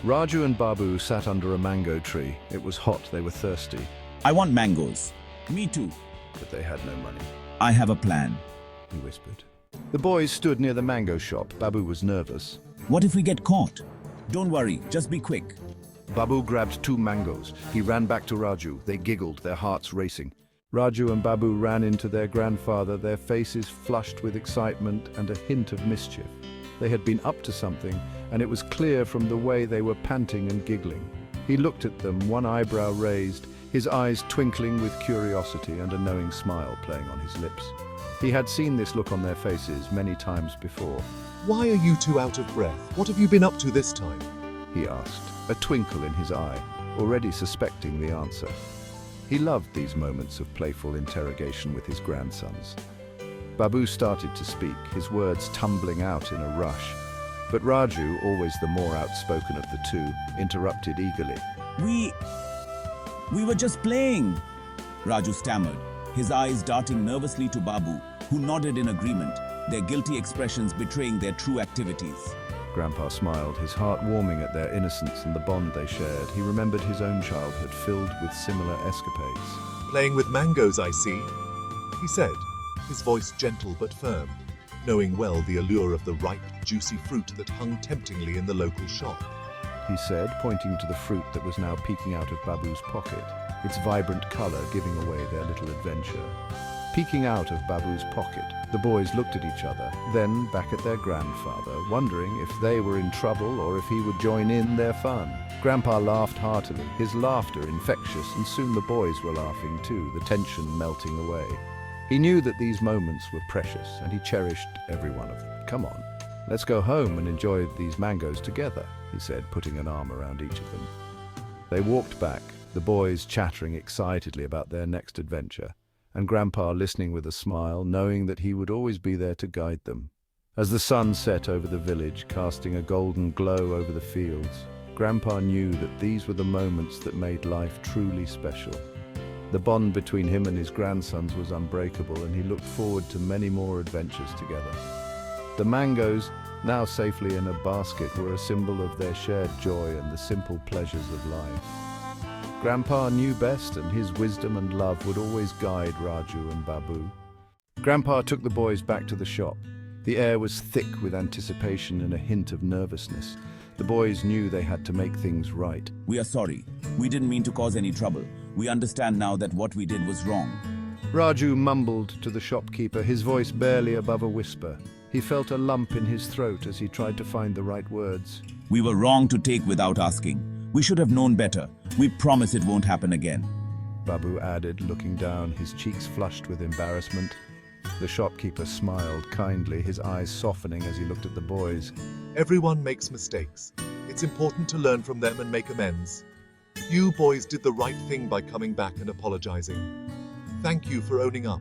Raju and Babu sat under a mango tree. It was hot, they were thirsty, I want mangoes. Me too. but they had no money, I have a plan. he whispered. The boys stood near the mango shop. Babu was nervous. What if we get caught? Don't worry, just be quick. Babu grabbed 2 mangoes. He ran back to Raju. They giggled, their hearts racing. Raju and Babu ran into their grandfather, their faces flushed with excitement and a hint of mischief. They had been up to something, and it was clear from the way they were panting and giggling. He looked at them, one eyebrow raised, his eyes twinkling with curiosity and a knowing smile playing on his lips. He had seen this look on their faces many times before. Why are you two out of breath? What have you been up to this time? He asked, a twinkle in his eye, already suspecting the answer. He loved these moments of playful interrogation with his grandsons. Babu started to speak, his words tumbling out in a rush. But Raju, always the more outspoken of the two, interrupted eagerly. We were just playing, Raju stammered, his eyes darting nervously to Babu, who nodded in agreement, their guilty expressions betraying their true activities. Grandpa smiled, his heart warming at their innocence and the bond they shared. He remembered his own childhood filled with similar escapades. Playing with mangoes, I see, he said, his voice gentle but firm, knowing well the allure of the ripe, juicy fruit that hung temptingly in the local shop. He said, pointing to the fruit that was now peeking out of Babu's pocket, its vibrant color giving away their little adventure. Peeking out of Babu's pocket, the boys looked at each other, then back at their grandfather, wondering if they were in trouble or if he would join in their fun. Grandpa laughed heartily, his laughter infectious, and soon the boys were laughing too, the tension melting away. He knew that these moments were precious, and he cherished every one of them. Come on, let's go home and enjoy these mangoes together, he said, putting an arm around each of them. They walked back, the boys chattering excitedly about their next adventure, and Grandpa listening with a smile, knowing that he would always be there to guide them. As the sun set over the village, casting a golden glow over the fields, Grandpa knew that these were the moments that made life truly special. The bond between him and his grandsons was unbreakable, and he looked forward to many more adventures together. The mangoes, now safely in a basket, were a symbol of their shared joy and the simple pleasures of life. Grandpa knew best, and his wisdom and love would always guide Raju and Babu. Grandpa took the boys back to the shop. The air was thick with anticipation and a hint of nervousness. The boys knew they had to make things right. We are sorry. We didn't mean to cause any trouble. We understand now that what we did was wrong. Raju mumbled to the shopkeeper, his voice barely above a whisper. He felt a lump in his throat as he tried to find the right words. We were wrong to take without asking. We should have known better. We promise it won't happen again. Babu added, looking down, his cheeks flushed with embarrassment. The shopkeeper smiled kindly, his eyes softening as he looked at the boys. Everyone makes mistakes. It's important to learn from them and make amends. You boys did the right thing by coming back and apologizing. Thank you for owning up.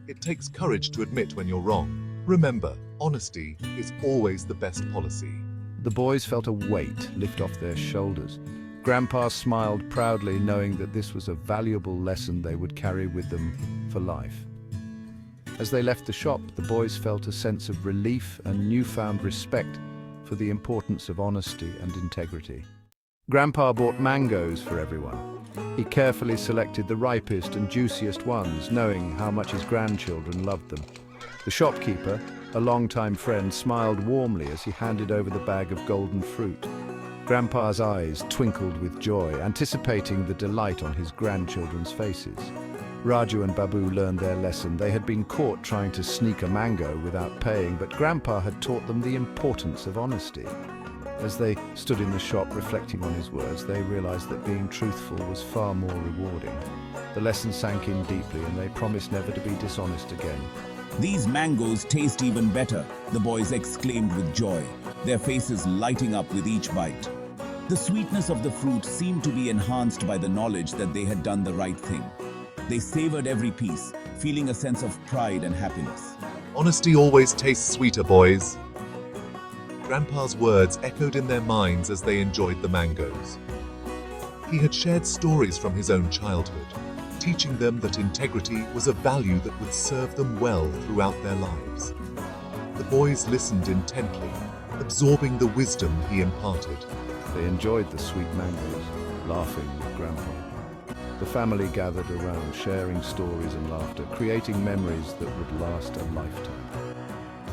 It takes courage to admit when you're wrong. Remember, honesty is always the best policy. The boys felt a weight lift off their shoulders. Grandpa smiled proudly, knowing that this was a valuable lesson they would carry with them for life. As they left the shop, the boys felt a sense of relief and newfound respect for the importance of honesty and integrity. Grandpa bought mangoes for everyone. He carefully selected the ripest and juiciest ones, knowing how much his grandchildren loved them. The shopkeeper, a longtime friend, smiled warmly as he handed over the bag of golden fruit. Grandpa's eyes twinkled with joy, anticipating the delight on his grandchildren's faces. Raju and Babu learned their lesson. They had been caught trying to sneak a mango without paying, but Grandpa had taught them the importance of honesty. As they stood in the shop reflecting on his words, they realized that being truthful was far more rewarding. The lesson sank in deeply, and they promised never to be dishonest again. These mangoes taste even better, the boys exclaimed with joy, their faces lighting up with each bite. The sweetness of the fruit seemed to be enhanced by the knowledge that they had done the right thing. They savored every piece, feeling a sense of pride and happiness. Honesty always tastes sweeter, boys. Grandpa's words echoed in their minds as they enjoyed the mangoes. He had shared stories from his own childhood, teaching them that integrity was a value that would serve them well throughout their lives. The boys listened intently, absorbing the wisdom he imparted. They enjoyed the sweet mangoes, laughing with Grandpa. The family gathered around, sharing stories and laughter, creating memories that would last a lifetime.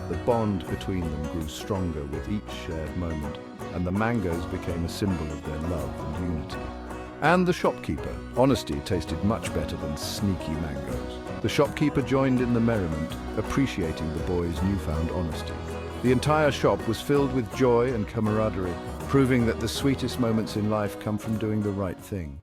The bond between them grew stronger with each shared moment, and the mangoes became a symbol of their love and unity. And the shopkeeper. Honesty tasted much better than sneaky mangoes. The shopkeeper joined in the merriment, appreciating the boys' newfound honesty. The entire shop was filled with joy and camaraderie, proving that the sweetest moments in life come from doing the right thing.